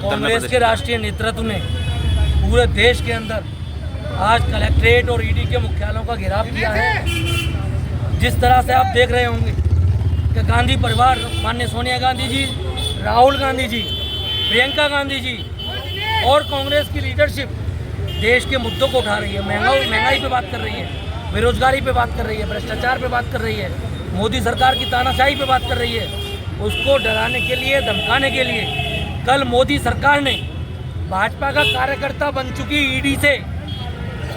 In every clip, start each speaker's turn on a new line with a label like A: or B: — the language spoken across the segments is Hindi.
A: कांग्रेस के राष्ट्रीय नेतृत्व ने पूरे देश के अंदर आज कलेक्ट्रेट और ईडी के मुख्यालयों का घेराव किया है। जिस तरह से आप देख रहे होंगे कि गांधी परिवार, माननीय सोनिया गांधी जी, राहुल गांधी जी, प्रियंका गांधी जी और कांग्रेस की लीडरशिप देश के मुद्दों को उठा रही है। महंगाई पे बात कर रही है, बेरोजगारी पे बात कर रही है, भ्रष्टाचार पे बात कर रही है, मोदी सरकार की तानाशाही पे बात कर रही है। उसको डराने के लिए, धमकाने के लिए कल मोदी सरकार ने भाजपा का कार्यकर्ता बन चुकी ईडी से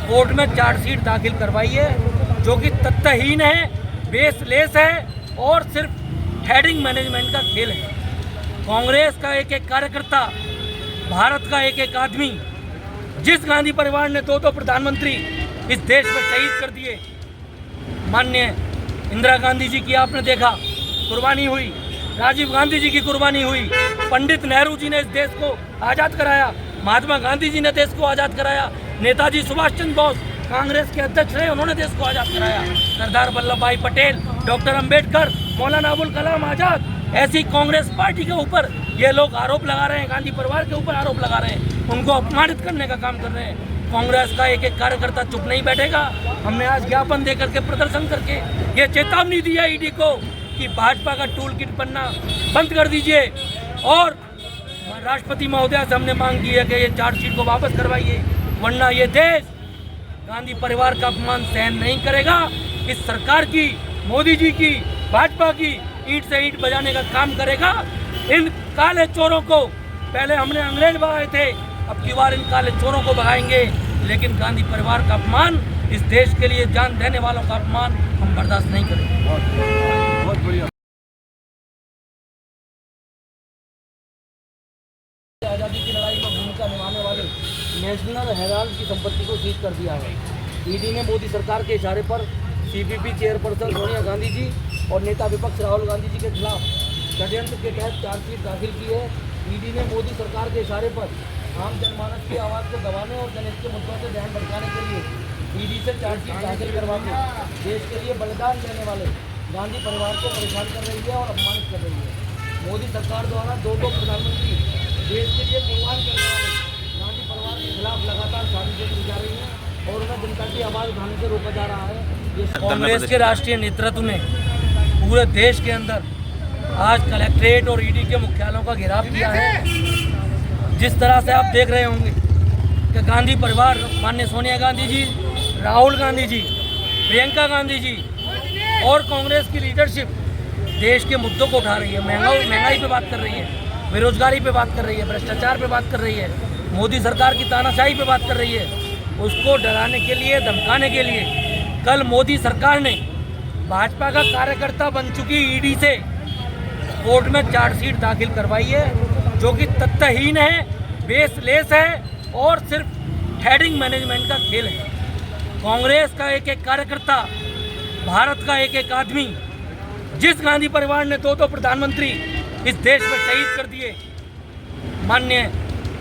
A: कोर्ट में चार्जशीट दाखिल करवाई है, जो कि तथ्यहीन है, बेसलेस है और सिर्फ हेडिंग मैनेजमेंट का खेल है। कांग्रेस का एक एक कार्यकर्ता, भारत का एक एक आदमी, जिस गांधी परिवार ने दो प्रधानमंत्री इस देश में शहीद कर दिए, माननीय इंदिरा गांधी जी की आपने देखा कुर्बानी हुई, राजीव गांधी जी की कुर्बानी हुई, पंडित नेहरू जी ने इस देश को आज़ाद कराया, महात्मा गांधी जी ने देश को आज़ाद कराया, नेताजी सुभाष चंद्र बोस कांग्रेस के अध्यक्ष रहे, उन्होंने देश को आज़ाद कराया, सरदार वल्लभ भाई पटेल, डॉक्टर अंबेडकर, मौलाना अबुल कलाम आज़ाद। ऐसी कांग्रेस पार्टी के ऊपर ये लोग आरोप लगा रहे हैं, गांधी परिवार के ऊपर आरोप लगा रहे हैं, उनको अपमानित करने का काम कर रहे हैं। कांग्रेस का एक एक कार्यकर्ता चुप नहीं बैठेगा। हमने आज ज्ञापन देकर के, प्रदर्शन करके ये चेतावनी दी है ईडी को कि भाजपा का टूल किट बनना बंद कर दीजिए और राष्ट्रपति महोदया से हमने मांग की है कि ये चार्जशीट को वापस करवाइए, वरना ये देश गांधी परिवार का अपमान सहन नहीं करेगा। इस सरकार की, मोदी जी की, भाजपा की ईंट से ईंट बजाने का काम करेगा। इन काले चोरों को पहले हमने अंग्रेज भगाए थे, अब की बार इन काले चोरों को भगाएंगे, लेकिन गांधी परिवार का अपमान, इस देश के लिए जान देने वालों का अपमान हम बर्दाश्त नहीं करेंगे। बहुत बढ़िया। आज़ादी की लड़ाई में भूमिका निभाने वाले नेशनल हेराल्ड की संपत्ति को सीज कर दिया है। ईडी ने मोदी सरकार के इशारे पर सीपीपी चेयरपर्सन सोनिया गांधी जी और नेता विपक्ष राहुल गांधी जी के खिलाफ षड्यंत्र के तहत चार्जशीट दाखिल की है। ईडी ने मोदी सरकार के इशारे पर आम जनमानस की आवाज़ को दबाने और जनहित के मुद्दों से ध्यान भटकाने के लिए ईडी से चार्जशीट दाखिल करवा के देश के लिए बलिदान देने वाले गांधी परिवार को परेशान कर रही है और अपमानित कर रही है। मोदी सरकार द्वारा दो प्रधानमंत्री देश के लिए कुर्बान करने वाले गांधी परिवार के खिलाफ लगातार साजिशें की जा रही हैं और उन्हें जनता की आवाज़ उठाने से रोका जा रहा है। कांग्रेस के राष्ट्रीय नेतृत्व ने पूरे देश के अंदर आज कलेक्ट्रेट और ईडी के मुख्यालयों का घेराव किया है। जिस तरह से आप देख रहे होंगे कि गांधी परिवार, माननीय सोनिया गांधी जी, राहुल गांधी जी, प्रियंका गांधी जी और कांग्रेस की लीडरशिप देश के मुद्दों को उठा रही है। महंगाई पे बात कर रही है, बेरोजगारी पे बात कर रही है, भ्रष्टाचार पे बात कर रही है, मोदी सरकार की तानाशाही पे बात कर रही है। उसको डराने के लिए, धमकाने के लिए कल मोदी सरकार ने भाजपा का कार्यकर्ता बन चुकी ईडी से कोर्ट में चार्जशीट दाखिल करवाई है, जो कि तथ्यहीन है, बेसलेस है और सिर्फ हेडिंग मैनेजमेंट का खेल है। कांग्रेस का एक एक कार्यकर्ता, भारत का एक एक आदमी, जिस गांधी परिवार ने दो प्रधानमंत्री इस देश में शहीद कर दिए, माननीय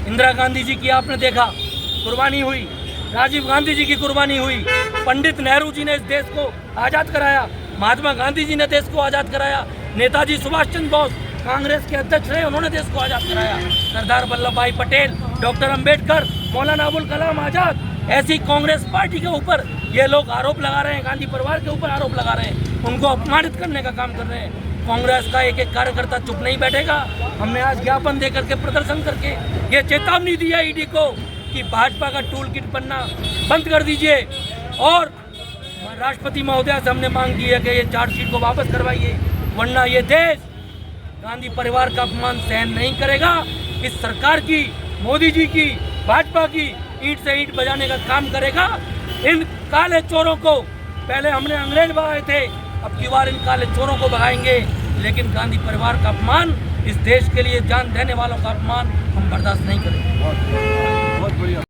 A: इंदिरा गांधी जी की आपने देखा कुर्बानी हुई, राजीव गांधी जी की कुर्बानी हुई, पंडित नेहरू जी ने इस देश को आज़ाद कराया, महात्मा गांधी जी ने देश को आज़ाद कराया, नेताजी सुभाष चंद्र बोस कांग्रेस के अध्यक्ष रहे, उन्होंने देश को आज़ाद कराया, सरदार वल्लभ भाई पटेल, डॉक्टर अंबेडकर, मौलाना अबुल कलाम आज़ाद। ऐसी कांग्रेस पार्टी के ऊपर ये लोग आरोप लगा रहे हैं, गांधी परिवार के ऊपर आरोप लगा रहे हैं, उनको अपमानित करने का काम कर रहे हैं। कांग्रेस का एक एक कार्यकर्ता चुप नहीं बैठेगा। हमने आज ज्ञापन देकर के, प्रदर्शन करके ये चेतावनी दी है ईडी को कि भाजपा का टूल किट बनना बंद कर दीजिए और राष्ट्रपति महोदया से हमने मांग की है कि ये चार्जशीट को वापस करवाइए, वरना ये देश गांधी परिवार का अपमान सहन नहीं करेगा। इस सरकार की, मोदी जी की, भाजपा की ईंट से ईंट बजाने का काम करेगा। इन काले चोरों को पहले हमने अंग्रेज भगाए थे, अब की बार इन काले चोरों को भगाएंगे, लेकिन गांधी परिवार का अपमान, इस देश के लिए जान देने वालों का अपमान हम बर्दाश्त नहीं करेंगे। बहुत बढ़िया।